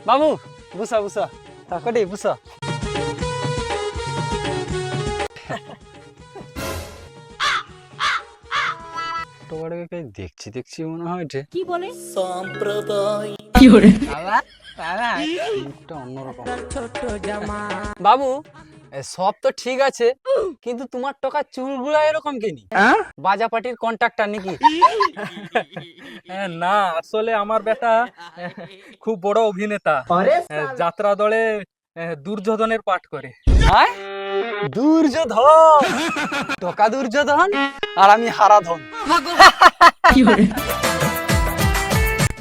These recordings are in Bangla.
বাবু বুঝা বুঝা তাকড়ি বুঝা টোকাটাকে দেখছি দেখছি মনে হয় যে কি বলে সম্প্রদায় কি করে বাবা বাবা মুখটা অন্যরকম বাবু সব তো ঠিক আছে কিন্তু তোমার টাকা চুলগুলা এরকম কেনি বাজা পার্টির কন্ট্রাক্টর নাকি? না আসলে আমার বেটা খুব বড় অভিনেতা, যাত্রা দলে দুর্যোধনের পাঠ করে। হ্যাঁ দুর্যোধন, টাকা দুর্যোধন আর আমি হারাধন। কি করে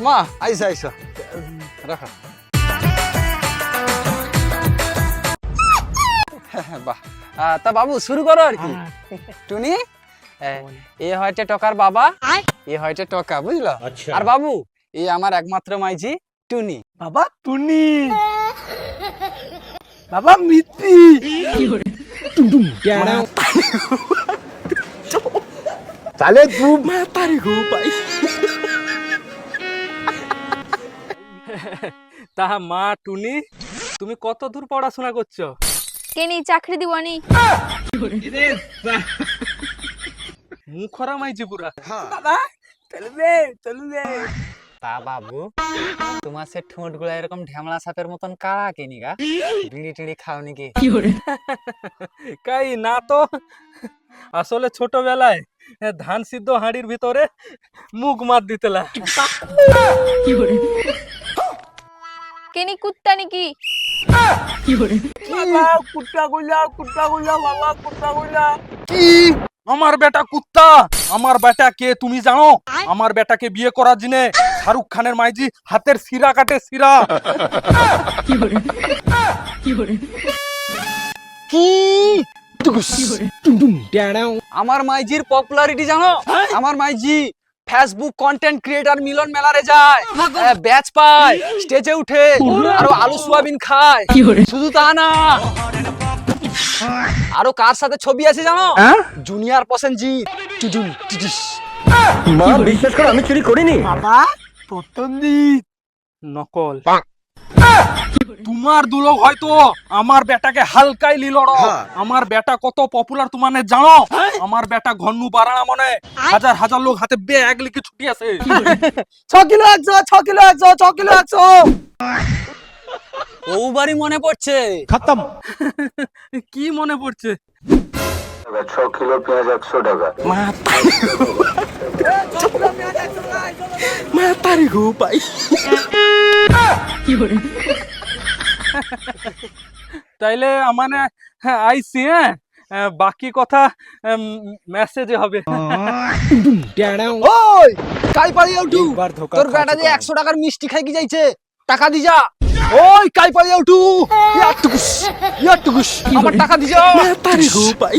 মা আইসা আইসা রাখা। বাহ তা বাবু শুরু করো আর কি। টুনি এ হয়তো টকার বাবা, এ হয়তো টকা, বুঝলো? আর বাবু এ আমার একমাত্র মাইজি টুনি। বাবা টুনি, বাবা মিত্তি, কি করে তাহলে তু মাতারি গো পাই। তা মা টুনি, তুমি কত দূর পড়াশোনা করছো? কেনি চাকরি দিবনি? মুখরা মাইজি পুরা। বাবা চলবে চলবে। তা বাবু তোমার সে ঠোঁট গুলা এরকম ঢ্যামলা সাপের মতন কাড়া কেনি গা? বিড়ি টিড়ি খাও নাকি? কি করে কাই না তো, আসলে ছোটবেলায় ধান সিদ্ধ হাঁড়ির ভিতরে মুখ মার দিতেলা। কি করে কেনি কুত্তা নাকি? কি করে বাবা কুত্তা গুলা বাবা কুত্তা গুলা। কি আমার বেটা কুত্তা? আমার বেটা কে তুমি জানো? আমার বেটাকে বিয়ে করার জন্য শাহরুখ খানের মাইজি হাতের শিরা কাটে, শিরা। কি করে কি করে কি কি করে আমার মাইজির পপুলারিটি জানো? আমার মাইজি ফেসবুক কন্টেন্ট ক্রিয়েটর মিলন মেলারে যায়, ব্যাচ পায়, স্টেজে উঠে আরো আলু সোয়াবিন খায়। কি করে শুধু তা না, আরো কার সাথে ছবি আছে জানো? জুনিয়র প্রসেনজিৎ। মা বিশ্বাস করো আমি চুরি করিনি। বাবা প্রতনজিৎ নকল। তোমার দুলোক হয়তো আমার বেটাকে হালকাই লিলড়। আমার বেটা কত পপুলার তোমার জানো? আমার বেটা ঘন্নু বারানা মনে হাজার হাজার লোক হাতে ব্যাগ লিখে ছুটি আছে। 6 কিলো 6 কিলো 100 ও বাড়ি মনে পড়ছে। খতম। কি মনে পড়ছে? 6 কিলো পেঁয়াজ 100 টাকা। মাতারি গো পাই। কি করে তাইলে মানে আইসি, বাকি কথা মেসেজে হবে। ওই কাই পাড়ি উঠু, তোর বেটা যে 100 টাকার মিষ্টি খাই কি যাইছে, টাকা দি যা। ওই কাই পাড়ি উঠু, ইয়াটুকুস আমার টাকা দি যা। মাতারি গো পাই।